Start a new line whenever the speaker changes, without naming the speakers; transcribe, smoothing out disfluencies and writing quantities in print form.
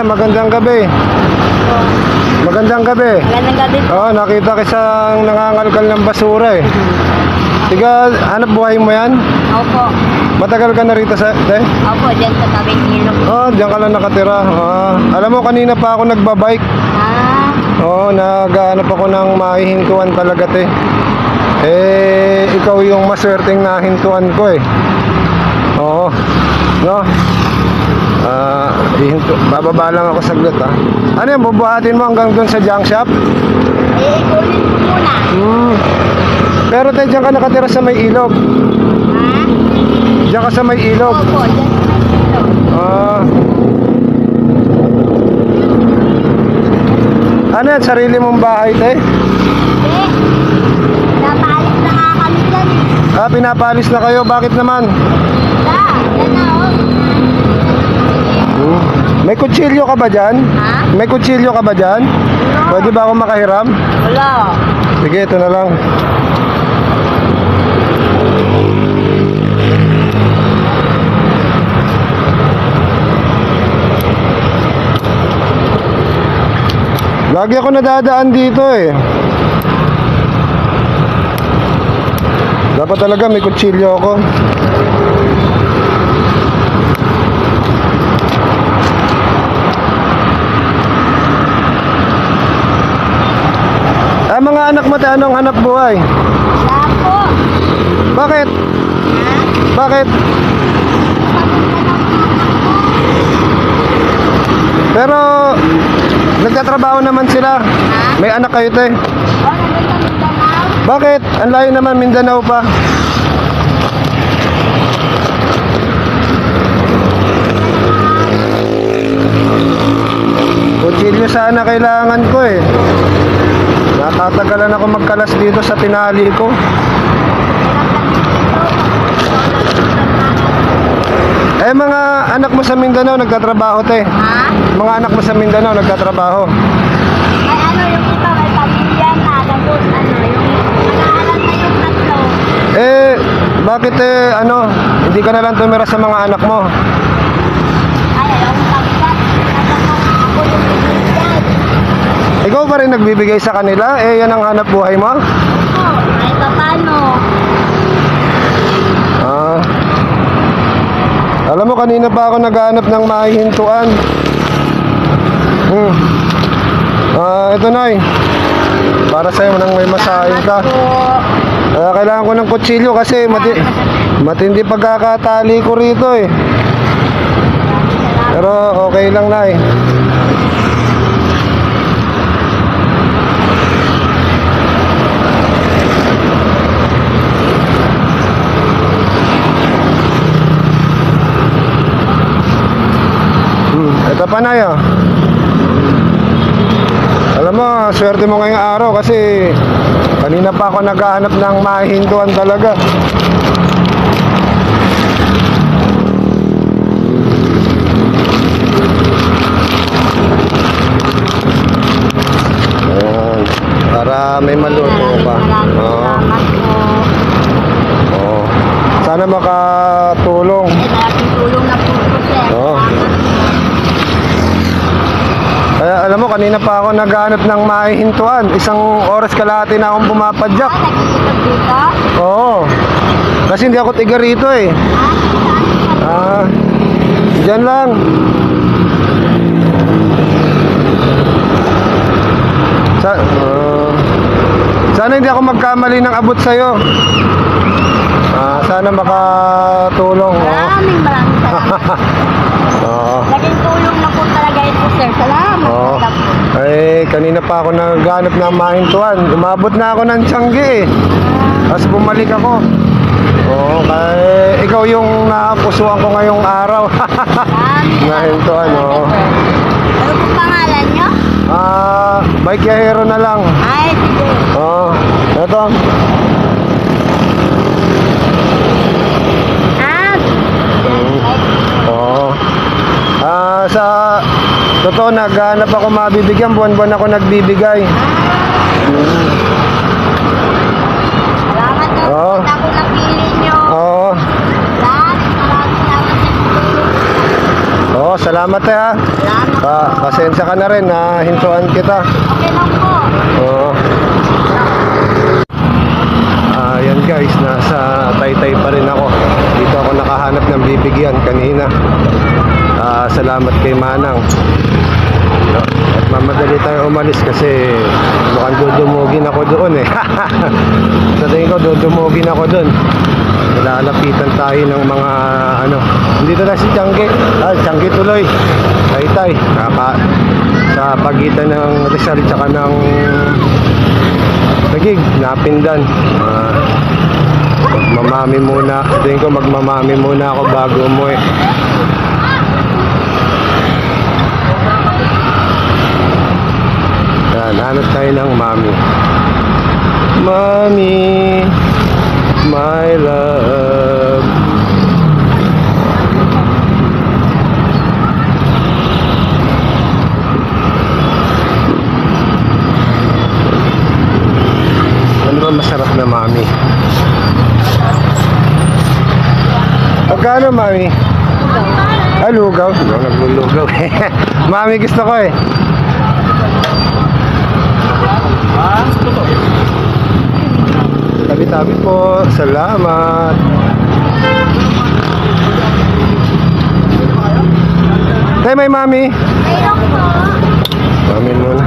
Tita, magandang gabi. Magandang gabi.
Magandang gabi po.
Oo, nakita kisang nangangalkal ng basura eh. Tiga, hanap buhay mo yan?
Opo.
Matagal ka na rito sa...
Opo, dyan sa tabing ilog.
Diyan ka lang nakatira. Alam mo, kanina pa ako nagbabike. Naghahanap ako ng mahihintuan talaga, te. Ikaw yung maswerteng nahintuan ko eh. Oo. No? Bababa lang ako saglit ha. Ano yan, bubuhatin mo hanggang dun sa junk shop?
Ikunin ko muna.
Pero tayo dyan ka nakatira sa may ilog. Dyan ka sa may ilog.
Opo, dyan sa may ilog.
Ano yan, sarili mong bahay, te?
Pinapalis na nga kami dyan.
Pinapalis na kayo, bakit naman?
Yan na
May kutsilyo ka ba dyan? May kutsilyo ka ba dyan? Pwede ba ako makahiram?
Wala.
Sige, ito na lang. Lagi ako nadadaan dito eh. Dapat talaga may kutsilyo ako. Mga anak mo, anong hanap buhay?
Wala po.
Bakit? Bakit? Pero nagtatrabaho naman sila. May anak kayo, te.
Nandun sa Mindanao.
Bakit? Ang layo naman, Mindanao pa. Kutsilyo sana kailangan ko eh. Natatagalan ako magkalas dito sa tinali ko. Mga anak mo sa Mindanao nagtatrabaho, te? Mga anak mo sa Mindanao nagtatrabaho?
Ay yung iba may pamilya na. Tapos yung nag-aaral na yung tatlo.
Bakit hindi ka na lang tumira sa mga anak mo?
Ayaw mo pagkat. Ako yung bibigyan.
Ikaw pa rin nagbibigay sa kanila? Yan ang hanap buhay mo?
Ay, paano?
Alam mo, kanina pa ako naghahanap ng mahihintuan. Ito na eh. Para sa'yo nang may masahin ka. Kailangan ko ng kutsilyo kasi matindi pagkakatali ko rito eh. Pero okay lang na eh. Ito pa na yun. Alam mo, swerte mo ngayong araw kasi kanina pa ako naghahanap ng mahihintuan talaga. Ayan, para may maluto pa. Sana makatulong.
Malaking tulong na po, sir.
Kaya alam mo, kanina pa ako naghahanap ng mahihintuan. Isang oras kalahati na akong pumapadyak.
Nagsisikap dito?
Oo. Kasi hindi ako tiga rito eh. Diyan lang. Sana hindi ako magkamali ng abot sa'yo. Sana makatulong.
Maraming salamat. Naging tulong na po talaga ito, sir. Salamat.
Kanina pa ako naghanap ng mahintuan. Umabot na ako ng Tiangge eh. Tapos bumalik ako. Kaya ikaw yung napusuan ko ngayong araw. Mahintuan,
Ano po pangalan nyo?
Bike Yahero na lang.
Ay, sige.
Ito. Sa totoo, naghanap ako mabibigyan. Buwan-buwan ako nagbibigay.
Salamat na po. Ako napili nyo.
Oo.
Maraming salamat sa
salamat ha.
Salamat.
Pasensya ka na rin na hintuan kita.
Okay lang po.
Oo. Ayan guys, nasa Taytay pa rin ako. Dito ako nakahanap ng bibigyan kanina. Salamat kay Manang. At mamadali tayo umalis kasi mukhang dudumugin ako doon eh. Sa tingin ko dudumugin ako doon. Lalapitan tayo ng mga ano. Dito na si Tiangge. Tiangge tuloy. Taytay. Sa pagitan ng Rizal tsaka ng Taguig, Napindan. Magmamami muna. Sa tingin ko magmamami muna ako bago umuwi. Hanap tayo ng mami. Mami, my love. Ano ba masarap na mami? Pagkano mami? Lugaw. Naglulugaw. Mami gusto ko eh. Tabi-tabi po. Salamat. Tay, may mami.
Mayroon po.
Mami muna.